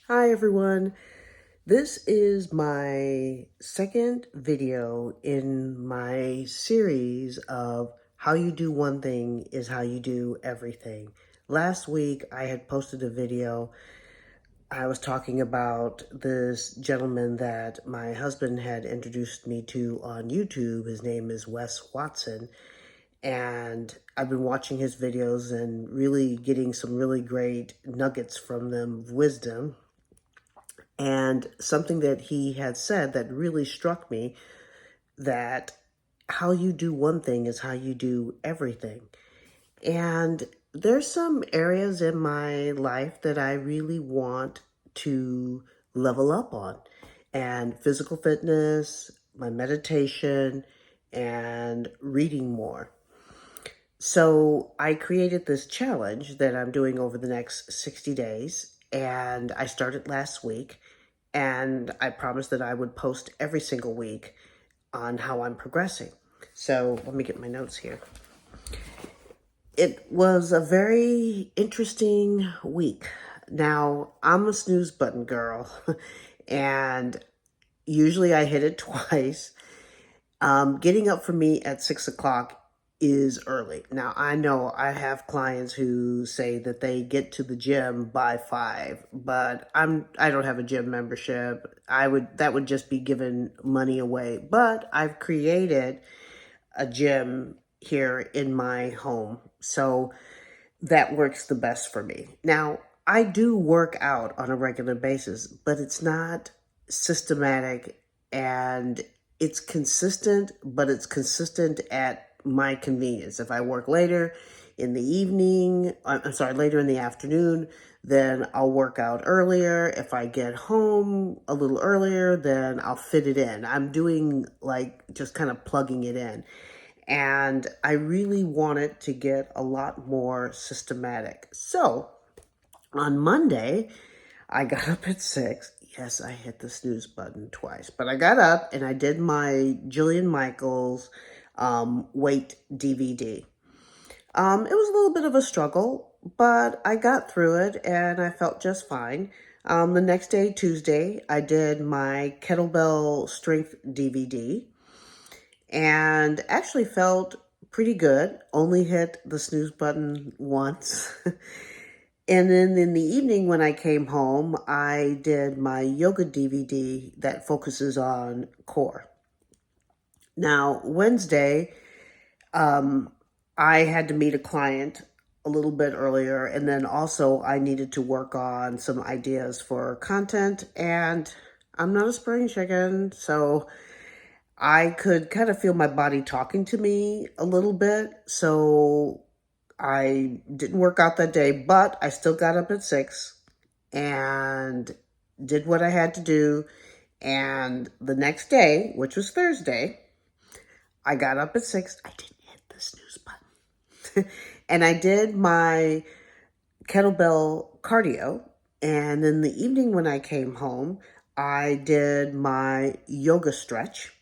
Hi everyone. This is my second video in my series of how you do one thing is how you do everything. Last week I had posted a video. I was talking about this gentleman that my husband had introduced me to on YouTube. His name is Wes Watson. And I've been watching his videos and really getting some really great nuggets from them of wisdom. And something that he had said that really struck me, that how you do one thing is how you do everything. And there's some areas in my life that I really want to level up on. And physical fitness, my meditation, and reading more. So I created this challenge that I'm doing over the next 60 days. And I started last week. And I promised that I would post every single week on how I'm progressing. So let me get my notes here. It was a very interesting week. Now, I'm a snooze button girl, and usually I hit it twice. Getting up for me at 6 o'clock is early. Now, I know I have clients who say that they get to the gym by 5, but I don't have a gym membership. That would just be giving money away. But I've created a gym here in my home, so that works the best for me. Now, I do work out on a regular basis, but it's not systematic, and it's consistent, but it's consistent at my convenience. If I work later in the evening, later in the afternoon, then I'll work out earlier. If I get home a little earlier, then I'll fit it in. I'm doing like just kind of plugging it in. And I really wanted to get a lot more systematic. So on Monday, I got up at 6. Yes, I hit the snooze button twice, but I got up and I did my Jillian Michaels weight DVD. It was a little bit of a struggle, but I got through it and I felt just fine. The next day, Tuesday, I did my kettlebell strength DVD and actually felt pretty good. Only hit the snooze button once. And then in the evening when I came home, I did my yoga DVD that focuses on core. Now, Wednesday, I had to meet a client a little bit earlier, and then also I needed to work on some ideas for content, and I'm not a spring chicken, so I could kind of feel my body talking to me a little bit, so I didn't work out that day, but I still got up at 6 and did what I had to do. And the next day, which was Thursday, I got up at 6. I didn't hit the snooze button. And I did my kettlebell cardio. And in the evening when I came home, I did my yoga stretch.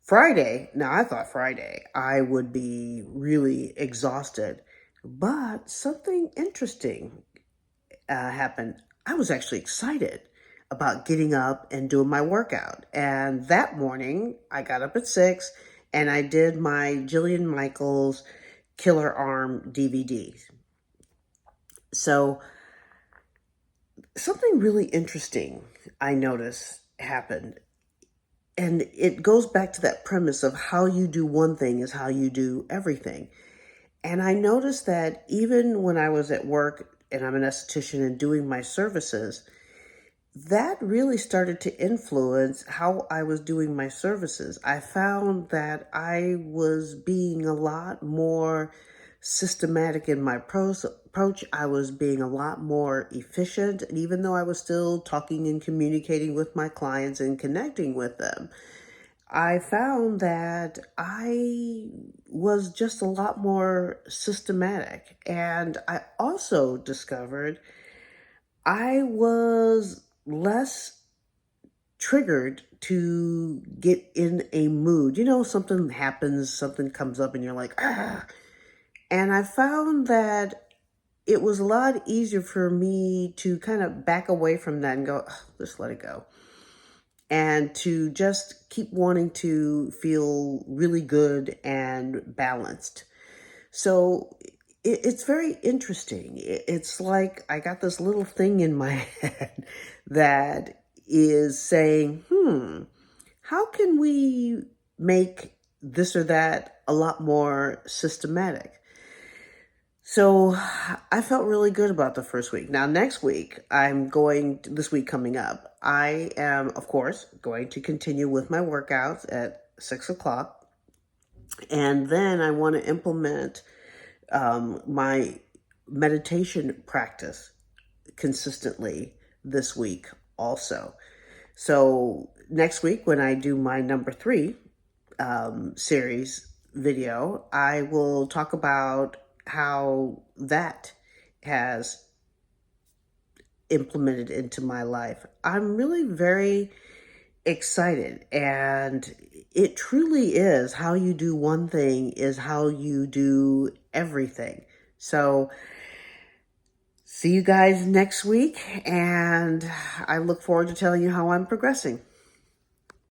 Friday, now I thought Friday I would be really exhausted, but something interesting happened. I was actually excited about getting up and doing my workout. And that morning, I got up at 6 and I did my Jillian Michaels Killer Arm DVD. So something really interesting I noticed happened. And it goes back to that premise of how you do one thing is how you do everything. And I noticed that even when I was at work and I'm an esthetician and doing my services, that really started to influence how I was doing my services. I found that I was being a lot more systematic in my approach. I was being a lot more efficient. And even though I was still talking and communicating with my clients and connecting with them, I found that I was just a lot more systematic. And I also discovered I was less triggered to get in a mood. You know, something happens, something comes up, and you're like, ah. And I found that it was a lot easier for me to kind of back away from that and go, "Ugh, just let it go." And to just keep wanting to feel really good and balanced. So it's very interesting. It's like I got this little thing in my head that is saying, how can we make this or that a lot more systematic? So I felt really good about the first week. Now, next week, this week coming up, I am, of course, going to continue with my workouts at 6 o'clock. And then I want to implement my meditation practice consistently this week also. So next week, when I do my number 3 series video, I will talk about how that has implemented into my life. I'm really very excited, and it truly is how you do one thing is how you do everything. So see you guys next week, and I look forward to telling you how I'm progressing.